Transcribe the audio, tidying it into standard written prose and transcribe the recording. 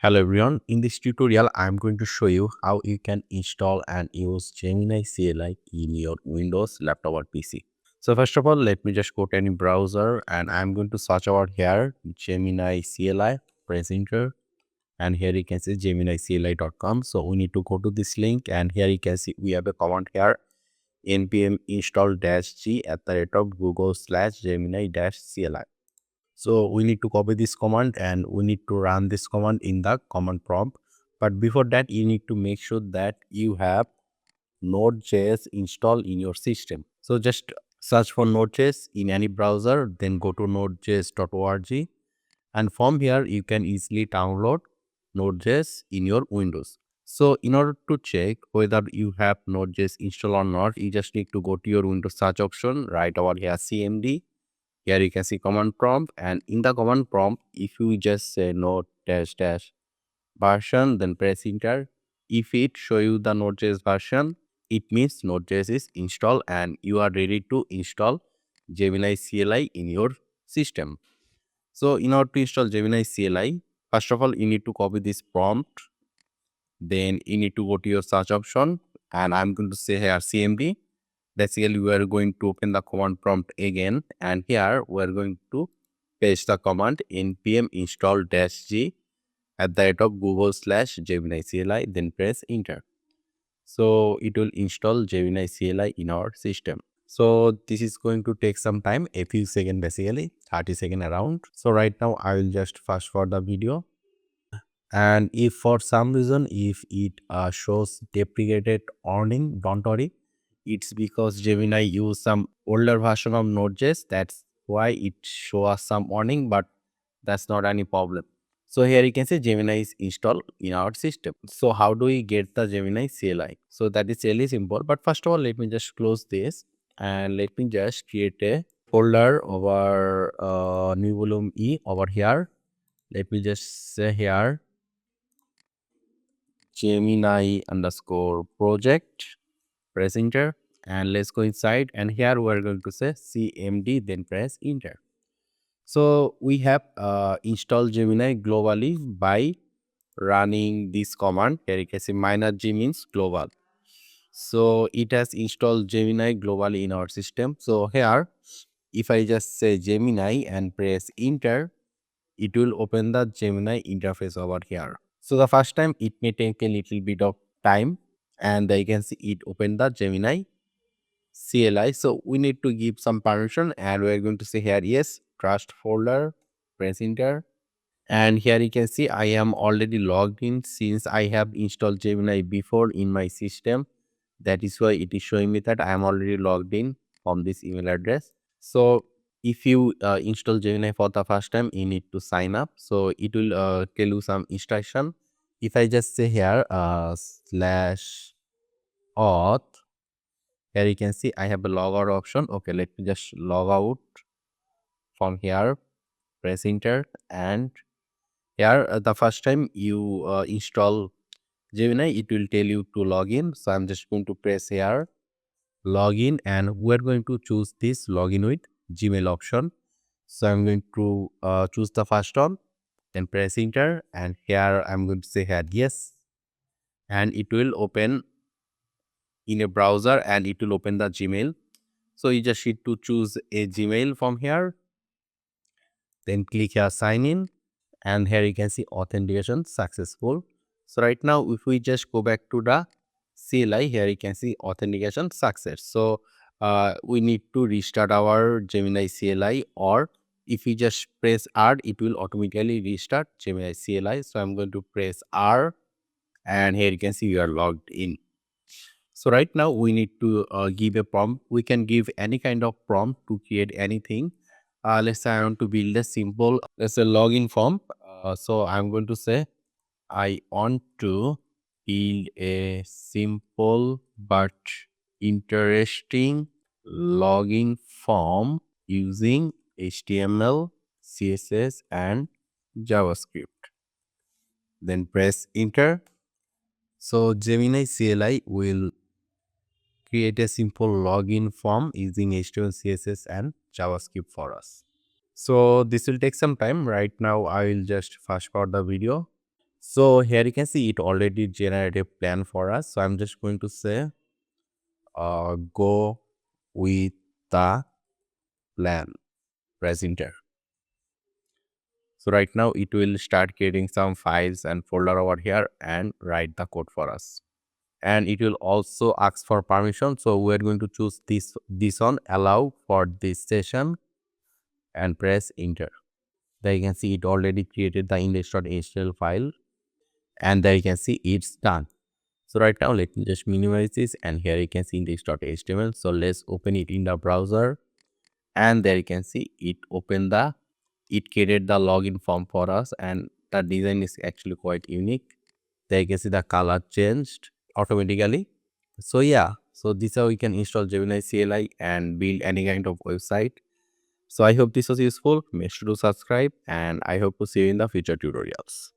Hello everyone, in this tutorial I am going to show you how you can install and use Gemini CLI in your Windows laptop or PC. So first of all, let me just go to any browser and I am going to search over here Gemini CLI, press enter, and here you can see GeminiCLI.com. So we need to go to this link and here you can see we have a command here npm install-g at the rate of google/gemini-cli. So we need to copy this command and we need to run this command in the command prompt. But before that, you need to make sure that you have Node.js installed in your system. So just search for Node.js in any browser, then go to nodejs.org, and from here you can easily download Node.js in your Windows. So in order to check whether you have Node.js installed or not, you just need to go to your Windows search option, write over here cmd. Here you can see command prompt, and in the command prompt, if you just say node dash dash version, then press enter. If it show you the Node.js version, it means Node.js is installed and you are ready to install Gemini CLI in your system. So in order to install Gemini CLI, first of all, you need to copy this prompt. Then you need to go to your search option, and I'm going to say here cmd. Basically, we are going to open the command prompt again, and here we are going to paste the command npm install-g at the rate of google/Gemini CLI, then press enter. So it will install Gemini CLI in our system. So this is going to take some time, a few seconds, basically 30 seconds around. So right now I will just fast forward the video. And if for some reason if it shows deprecated warning, don't worry, it's because Gemini use some older version of Node.js. That's why it shows some warning, but that's not any problem. So here you can see Gemini is installed in our system. So how do we get the Gemini CLI? So that is really simple, but first of all, let me just close this and let me just create a folder over new volume E over here. Let me just say here Gemini underscore project, press enter, and let's go inside, and here we're going to say cmd, then press enter. So we have installed Gemini globally by running this command. Here you can see -g means global. So it has installed Gemini globally in our system. So here, if I just say Gemini and press enter, it will open the Gemini interface over here. So the first time it may take a little bit of time, and you can see it open the Gemini CLI. So we need to give some permission, and we're going to say here yes, trust folder, press enter. And here you can see I am already logged in since I have installed Gemini before in my system. That is why it is showing me that I am already logged in from this email address. So if you install Gemini for the first time, you need to sign up. So it will tell you some instruction. If I just say here /auth, here you can see I have a log out option. Okay, let me just log out from here, press enter, and here the first time you install Gemini, it will tell you to log in. So I'm just going to press here login, and we're going to choose this login with Gmail option. So I'm going to choose the first one, then press enter, and here I'm going to say here yes, and it will open in a browser and it will open the Gmail. So you just need to choose a Gmail from here, then click here sign in, and here you can see authentication successful. So right now if we just go back to the CLI, here you can see authentication success. So we need to restart our Gemini CLI, or if we just press R, it will automatically restart Gemini CLI. So I'm going to press R, and here you can see we are logged in. So right now we need to give a prompt. We can give any kind of prompt to create anything. Let's say I want to build a simple, let's say login form. So I'm going to say I want to build a simple but interesting login form using HTML, CSS, and JavaScript. Then press enter. So Gemini CLI will create a simple login form using HTML, CSS, and JavaScript for us. So this will take some time. Right now I will just fast forward the video. So here you can see it already generated a plan for us. So I'm just going to say go with the plan, press enter. So right now it will start creating some files and folder over here and write the code for us. And it will also ask for permission. So we're going to choose this one, allow for this session, and press enter. There you can see it already created the index.html file, and there you can see it's done. So right now let me just minimize this, and here you can see index.html. So let's open it in the browser, and there you can see it it created the login form for us, and the design is actually quite unique. There you can see the color changed automatically. So yeah, so this is how we can install Gemini CLI and build any kind of website. So I hope this was useful. Make sure to subscribe, and I hope to see you in the future tutorials.